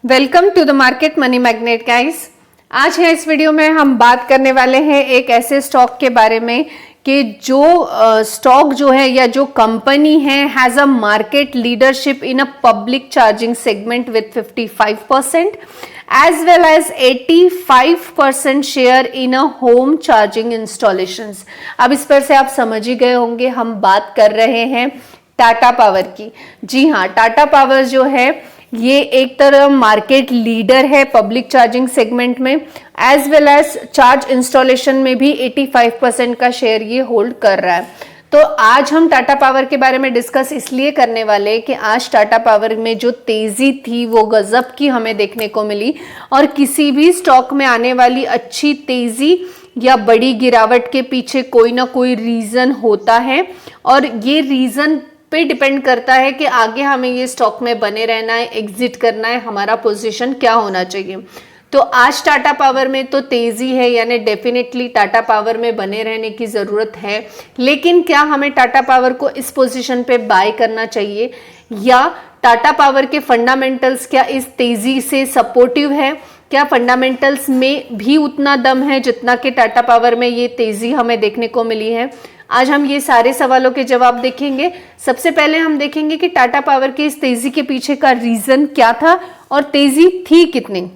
Welcome to the market money magnet guys. आज है इस वीडियो में हम बात करने वाले हैं एक ऐसे स्टॉक के बारे में कि जो स्टॉक जो है या जो कंपनी है has a market leadership in a public charging segment with 55% as well as 85% share in a home charging installations. अब इस पर से आप समझ ही गए होंगे, हम बात कर रहे हैं टाटा पावर की। जी हाँ, टाटा पावर जो है ये एक तरह मार्केट लीडर है पब्लिक चार्जिंग सेगमेंट में, as well as charge installation में भी 85% का शेयर ये होल्ड कर रहा है। तो आज हम टाटा पावर के बारे में डिस्कस इसलिए करने वाले हैं कि आज टाटा पावर में जो तेजी थी वो गजब की हमें देखने को मिली, और किसी भी स्टॉक में आने वाली अच्छी तेजी या बड़ी गिरावट के पीछे कोई ना कोई रीजन होता है, और ये रीजन पे डिपेंड करता है कि आगे हमें ये स्टॉक में बने रहना है, एग्जिट करना है, हमारा पोजीशन क्या होना चाहिए। तो आज टाटा पावर में तो तेजी है, यानी डेफिनेटली टाटा पावर में बने रहने की जरूरत है। लेकिन क्या हमें टाटा पावर को इस पोजीशन पे बाय करना चाहिए, या टाटा पावर के फंडामेंटल्स क्या इस तेजी से सपोर्टिव है? क्या फंडामेंटल्स में भी उतना दम है जितना कि टाटा पावर में ये तेजी हमें देखने को मिली है? आज हम ये सारे सवालों के जवाब देखेंगे। सबसे पहले हम देखेंगे कि टाटा पावर की इस तेजी के पीछे का रीजन क्या था और तेजी थी कितनी।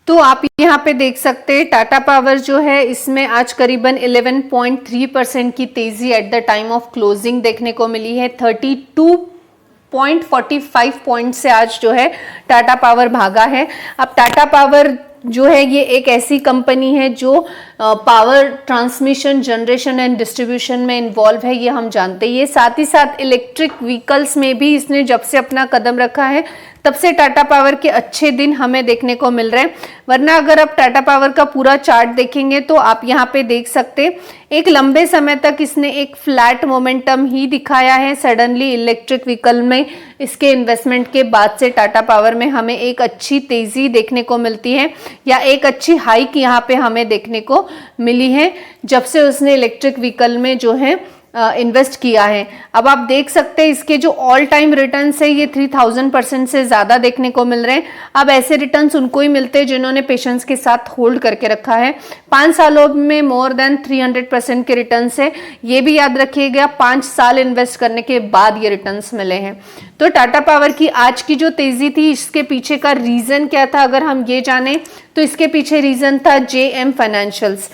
तो आप यहाँ पे देख सकते हैं टाटा पावर जो है इसमें आज करीबन 11.3% की तेजी at the time of closing देखने को मिली है। 32.45 पॉइंट से आज जो है टाटा पावर भागा है। अब टाटा पावर जो है ये एक ऐसी कंपनी है जो power transmission, generation and distribution में इन्वॉल्व है, ये हम जानते हैं। ये साथ ही साथ इलेक्ट्रिक व्हीकल्स में भी इसने जब से अपना कदम रखा है तब से टाटा पावर के अच्छे दिन हमें देखने को मिल रहे हैं। वरना अगर आप टाटा पावर का पूरा चार्ट देखेंगे तो आप यहाँ पे देख सकते एक लंबे समय तक इसने एक फ्लैट मोमेंटम ही दिखाया है। सडनली इलेक्ट्रिक व्हीकल में इसके इन्वेस्टमेंट के बाद से टाटा पावर में हमें एक अच्छी तेजी देखने को मिलती है, या एक अच्छी हाइक यहाँ पे हमें देखने को मिली है जब से उसने इलेक्ट्रिक व्हीकल में जो है इन्वेस्ट किया है। अब आप देख सकते हैं इसके जो ऑल टाइम रिटर्न्स है ये 3000% से ज्यादा देखने को मिल रहे हैं। अब ऐसे रिटर्न्स उनको ही मिलते हैं जिन्होंने पेशेंस के साथ होल्ड करके रखा है। 5 सालों में मोर देन 300% के रिटर्न्स है, ये भी याद रखिएगा। 5 साल इन्वेस्ट करने के बाद ये रिटर्न्स मिले हैं। तो टाटा पावर की आज की जो तेजी थी इसके पीछे का रीजन क्या था, अगर हम ये जाने तो इसके पीछे रीजन था जेएम फाइनेंशियल्स।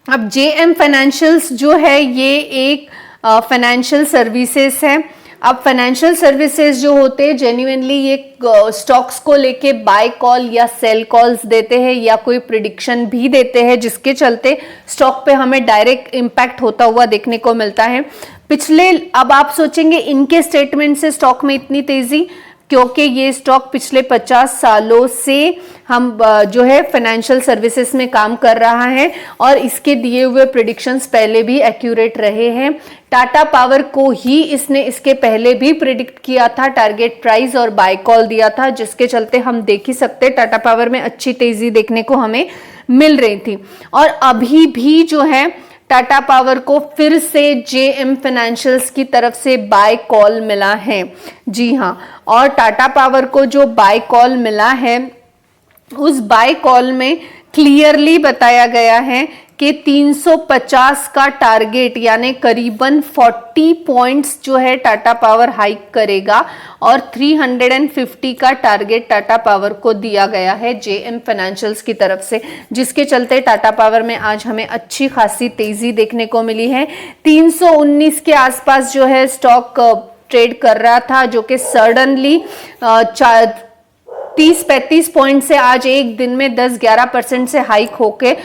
अब जेएम फाइनेंशियल्स जो है ये एक फाइनेंशियल सर्विसेज है। अब फाइनेंशियल सर्विसेज जो होते हैं जेन्युइनली ये स्टॉक्स को लेके बाय कॉल या सेल कॉल्स देते हैं, या कोई प्रिडिक्शन भी देते हैं जिसके चलते स्टॉक पे हमें डायरेक्ट इम्पैक्ट होता हुआ देखने को मिलता है। पिछले, अब आप सोचेंगे इनके स्टेटमेंट से स्टॉक में इतनी तेजी, क्योंकि ये स्टॉक पिछले 50 सालों से हम जो है फाइनेंशियल सर्विसेज में काम कर रहा है, और इसके दिए हुए प्रिडिक्शंस पहले भी एक्यूरेट रहे हैं। टाटा पावर को ही इसने इसके पहले भी प्रिडिक्ट किया था, टारगेट प्राइस और बाय कॉल दिया था, जिसके चलते हम देख ही सकते टाटा पावर में अच्छी तेजी देखने को हमें मिल रही थी। और अभी भी जो है टाटा पावर को फिर से जेएम फाइनेंशियल्स की तरफ से बाय कॉल मिला है। जी हाँ, और टाटा पावर को जो बाय कॉल मिला है उस बाय कॉल में क्लियरली बताया गया है कि 350 का टारगेट यानी करीबन 40 पॉइंट्स जो है टाटा पावर हाइक करेगा, और 350 का टारगेट टाटा पावर को दिया गया है जेएम फाइनेंशियल्स की तरफ से, जिसके चलते टाटा पावर में आज हमें अच्छी खासी तेजी देखने को मिली है। 319 के आसपास जो है स्टॉक ट्रेड कर रहा था, जो कि सडनली 30-35 पॉइंट से आज एक दिन में 10-11% से हाइक होके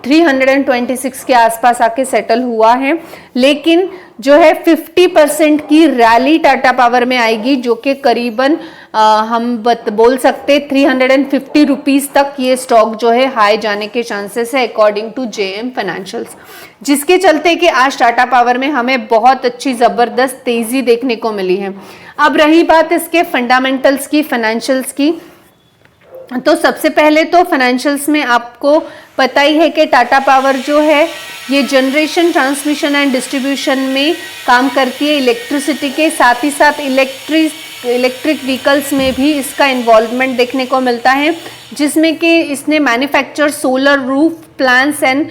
326 के आसपास आके सेटल हुआ है। लेकिन जो है 50% की रैली टाटा पावर में आएगी, जो कि करीबन हम बोल सकते 350 रुपीज तक ये स्टॉक जो है हाई जाने के चांसेस है अकॉर्डिंग टू जेएम फाइनेंशियल्स, जिसके चलते कि आज टाटा पावर में हमें बहुत अच्छी जबरदस्त तेजी देखने को मिली है। अब रही बात इसके फंडामेंटल्स की, फाइनेंशियल्स की, तो सबसे पहले तो फाइनेंशियल्स में आपको पता ही है कि टाटा पावर जो है ये जनरेशन, ट्रांसमिशन एंड डिस्ट्रीब्यूशन में काम करती है इलेक्ट्रिसिटी के, साथ ही साथ इलेक्ट्रिक व्हीकल्स में भी इसका इन्वॉल्वमेंट देखने को मिलता है, जिसमें कि इसने manufacture solar roof plants and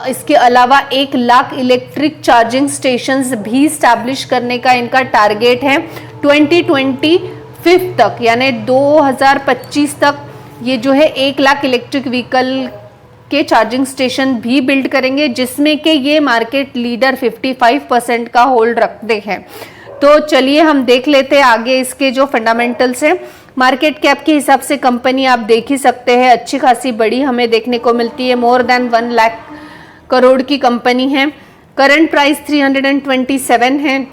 इसके अलावा 1 लाख इलेक्ट्रिक चार्जिंग स्टेशंस भी इस्टेब्लिश करने का इनका टारगेट है 2025 तक, यानी 2025 तक ये जो है 1 लाख इलेक्ट्रिक व्हीकल के चार्जिंग स्टेशन भी बिल्ड करेंगे, जिसमें कि ये मार्केट लीडर 55% का होल्ड रखते हैं। तो चलिए हम देख लेते हैं आगे इसके जो फंडामेंटल्स हैं। मार्केट कैप के हिसाब से कंपनी आप देख ही सकते हैं, अच्छी खासी बड़ी हमें देखने को मिलती है, मोर देन 1 लाख करोड़ की कंपनी है। करंट प्राइस 327 है,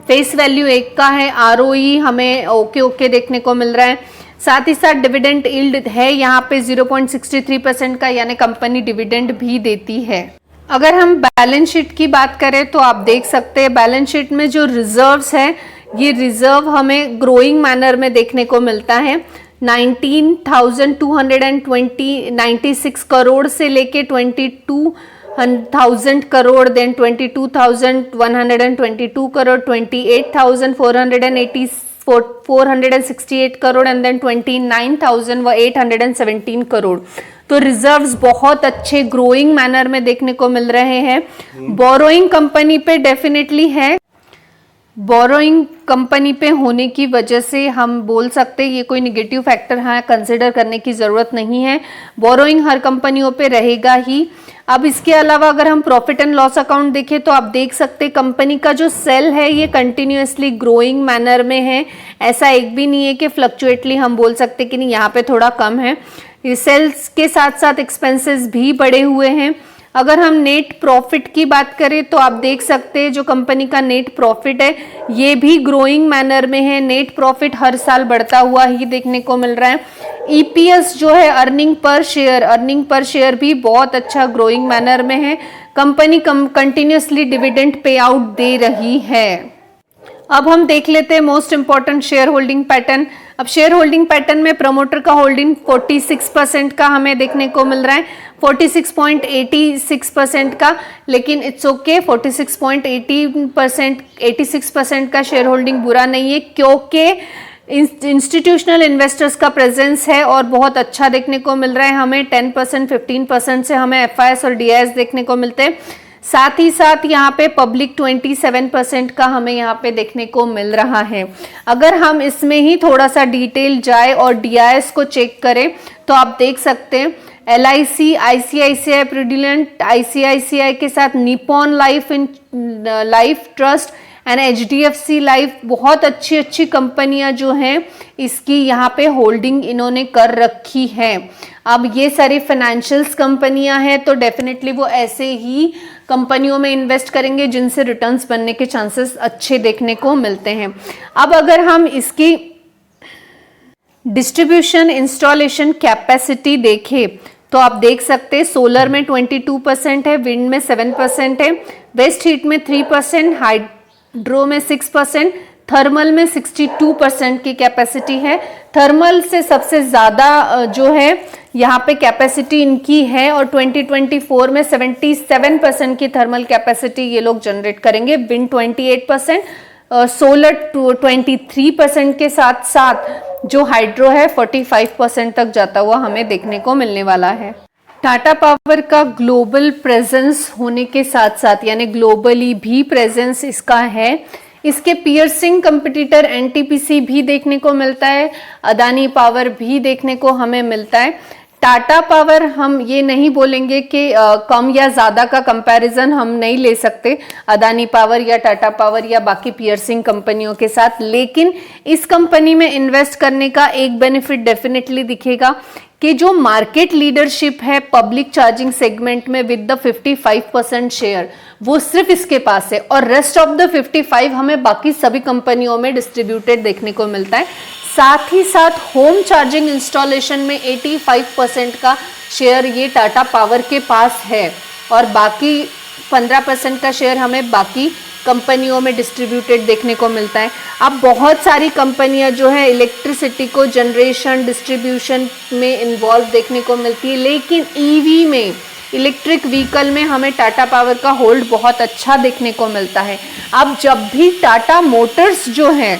फेस वैल्यू 1 का है, आरओई हमें ओके देखने को मिल रहा है। साथ ही साथ डिविडेंड यील्ड है यहाँ पे 0.63% का, यानी कंपनी डिविडेंड भी देती है। अगर हम बैलेंस शीट की बात करें तो आप देख सकते हैं बैलेंस शीट में जो रिजर्व्स है, ये रिजर्व हमें ग्रोइंग मैनर में देखने को मिलता है। 19,296 करोड़ से लेके 22,000 crore, then 22,122 crore, 28,468 crore and then 29,817 crore. तो रिजर्व्स बहुत अच्छे ग्रोइंग मैनर में देखने को मिल रहे हैं। बोरोइंग कंपनी पे डेफिनेटली है, बोरोइंग कंपनी पे होने की वजह से हम बोल सकते हैं ये कोई निगेटिव फैक्टर है, कंसिडर करने की ज़रूरत नहीं है। बोरोइंग हर कंपनियों पे रहेगा ही। अब इसके अलावा अगर हम प्रॉफिट एंड लॉस अकाउंट देखें तो आप देख सकते हैं कंपनी का जो सेल है ये कंटिन्यूअसली ग्रोइंग मैनर में है। ऐसा एक भी नहीं है कि फ्लक्चुएटली हम बोल सकते कि नहीं यहाँ पे थोड़ा कम है। सेल्स के साथ साथ एक्सपेंसेस भी बढ़े हुए हैं। अगर हम नेट प्रॉफिट की बात करें तो आप देख सकते हैं जो कंपनी का नेट प्रॉफिट है ये भी ग्रोइंग मैनर में है। नेट प्रॉफिट हर साल बढ़ता हुआ ही देखने को मिल रहा है। ईपीएस जो है अर्निंग पर शेयर भी बहुत अच्छा ग्रोइंग मैनर में है। Company continuously dividend pay out दे रही है। अब हम देख लेते हैं most important share holding pattern. अब शेयर होल्डिंग पैटर्न में प्रमोटर का होल्डिंग 46% का हमें देखने को मिल रहा है, 46.86% का, लेकिन इट्स ओके 86% का शेयर होल्डिंग बुरा नहीं है, क्योंकि इंस्टीट्यूशनल इन्वेस्टर्स का प्रेजेंस है और बहुत अच्छा देखने को मिल रहा है। हमें 10% 15% से हमें एफआईएस और डीआईएस देखने को मिलते हैं। साथ ही साथ यहाँ पे पब्लिक 27% का हमें यहाँ पे देखने को मिल रहा है। अगर हम इसमें ही थोड़ा सा डिटेल जाए और डीआईएस को चेक करें तो आप देख सकते हैं LIC, ICICI प्रूडेंट, ICICI के साथ Nippon life trust and HDFC life, बहुत अच्छी कंपनियां जो हैं इसकी यहाँ पे होल्डिंग इन्होंने कर रखी है। अब ये सारी फाइनेंशियल्स कंपनियां हैं तो डेफिनेटली वो ऐसे ही कंपनियों में इन्वेस्ट करेंगे जिनसे रिटर्न्स बनने के चांसेस अच्छे देखने को मिलते हैं। अब अगर हम इसकी डिस्ट्रीब्यूशन इंस्टॉलेशन कैपेसिटी देखें तो आप देख सकते हैं सोलर में 22% है, विंड में 7% है, वेस्ट हीट में 3%, हाइड्रो में 6%, थर्मल में 62% की कैपेसिटी है। थर्मल से सबसे ज़्यादा जो है यहाँ पे कैपेसिटी इनकी है और 2024 में 77% की थर्मल कैपेसिटी ये लोग जनरेट करेंगे। विंड 28%, सोलर 23% के साथ साथ जो हाइड्रो है 45% तक जाता हुआ हमें देखने को मिलने वाला है। टाटा पावर का ग्लोबल प्रेजेंस होने के साथ साथ यानी ग्लोबली भी प्रेजेंस इसका है। इसके पियर्सिंग कंपटीटर एनटीपीसी भी देखने को मिलता है, अदानी पावर भी देखने को हमें मिलता है। टाटा पावर हम ये नहीं बोलेंगे कि कम या ज़्यादा का कंपैरिजन हम नहीं ले सकते अदानी पावर या टाटा पावर या बाकी पियर्सिंग कंपनियों के साथ, लेकिन इस कंपनी में इन्वेस्ट करने का एक बेनिफिट डेफिनेटली दिखेगा कि जो मार्केट लीडरशिप है पब्लिक चार्जिंग सेगमेंट में विद द 55% शेयर वो सिर्फ इसके पास है और रेस्ट ऑफ द 55 हमें बाकी सभी कंपनियों में डिस्ट्रीब्यूटेड देखने को मिलता है। साथ ही साथ होम चार्जिंग इंस्टॉलेशन में 85% का शेयर ये टाटा पावर के पास है और बाकी 15% का शेयर हमें बाकी कंपनियों में डिस्ट्रीब्यूटेड देखने को मिलता है। अब बहुत सारी कंपनियां जो है इलेक्ट्रिसिटी को जनरेशन डिस्ट्रीब्यूशन में इन्वॉल्व देखने को मिलती है, लेकिन ईवी में इलेक्ट्रिक व्हीकल में हमें टाटा पावर का होल्ड बहुत अच्छा देखने को मिलता है। अब जब भी टाटा मोटर्स जो है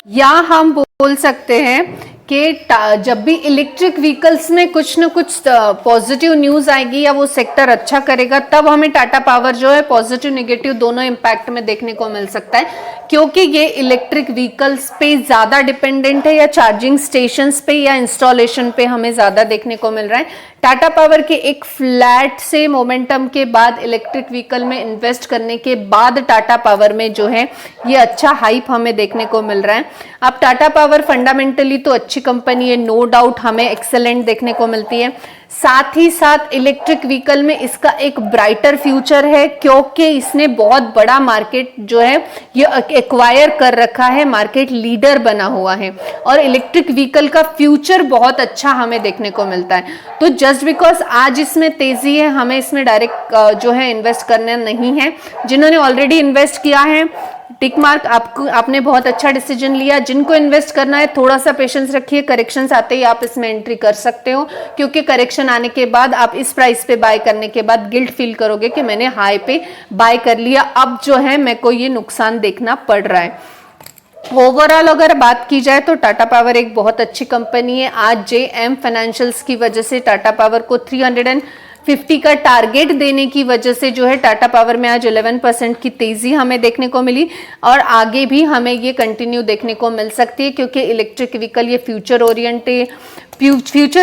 या हम बोल सकते हैं कि जब भी इलेक्ट्रिक व्हीकल्स में कुछ न कुछ पॉजिटिव न्यूज आएगी या वो सेक्टर अच्छा करेगा, तब हमें टाटा पावर जो है पॉजिटिव नेगेटिव दोनों इम्पैक्ट में देखने को मिल सकता है, क्योंकि ये इलेक्ट्रिक व्हीकल्स पे ज़्यादा डिपेंडेंट है या चार्जिंग स्टेशंस पे या इंस्टॉलेशन पे हमें ज़्यादा देखने को मिल रहा है। टाटा पावर के एक फ्लैट से मोमेंटम के बाद इलेक्ट्रिक व्हीकल में इन्वेस्ट करने के बाद टाटा पावर में जो है ये अच्छा हाइप हमें देखने को मिल रहा है। अब टाटा पावर फंडामेंटली तो अच्छी कंपनी है, नो डाउट हमें एक्सेलेंट देखने को मिलती है। साथ ही साथ इलेक्ट्रिक व्हीकल में इसका एक ब्राइटर फ्यूचर है, क्योंकि इसने बहुत बड़ा मार्केट जो है ये एक्वायर कर रखा है, मार्केट लीडर बना हुआ है और इलेक्ट्रिक व्हीकल का फ्यूचर बहुत अच्छा हमें देखने को मिलता है। तो जस्ट बिकॉज आज इसमें तेजी है, हमें इसमें डायरेक्ट जो है इन्वेस्ट करना नहीं है। जिन्होंने ऑलरेडी इन्वेस्ट किया है टिक मार्क, आपने बहुत अच्छा डिसीजन लिया। जिनको इन्वेस्ट करना है थोड़ा सा पेशेंस रखिए, करेक्शंस आते ही आप इसमें एंट्री कर सकते हो, क्योंकि करेक्शन आने के बाद आप इस प्राइस पे बाय करने के बाद गिल्ट फील करोगे कि मैंने हाई पे बाय कर लिया, अब जो है मेरे को ये नुकसान देखना पड़ रहा है। ओवरऑल अगर बात की जाए तो टाटा पावर एक बहुत अच्छी कंपनी है। आज जेएम फाइनेंशियल्स की वजह से टाटा पावर को 350 का टारगेट देने की वजह से जो है टाटा पावर में आज 11% की तेजी हमें देखने को मिली और आगे भी हमें ये कंटिन्यू देखने को मिल सकती है, क्योंकि इलेक्ट्रिक व्हीकल ये फ्यूचर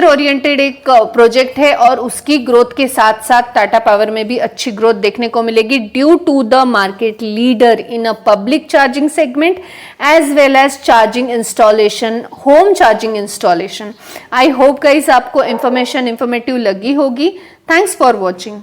ओरिएंटेड एक प्रोजेक्ट है और उसकी ग्रोथ के साथ साथ टाटा पावर में भी अच्छी ग्रोथ देखने को मिलेगी due to the market leader in a public charging segment as well as charging installation, home charging installation. I hope guys आपको इंफॉर्मेटिव लगी होगी। Thanks for watching.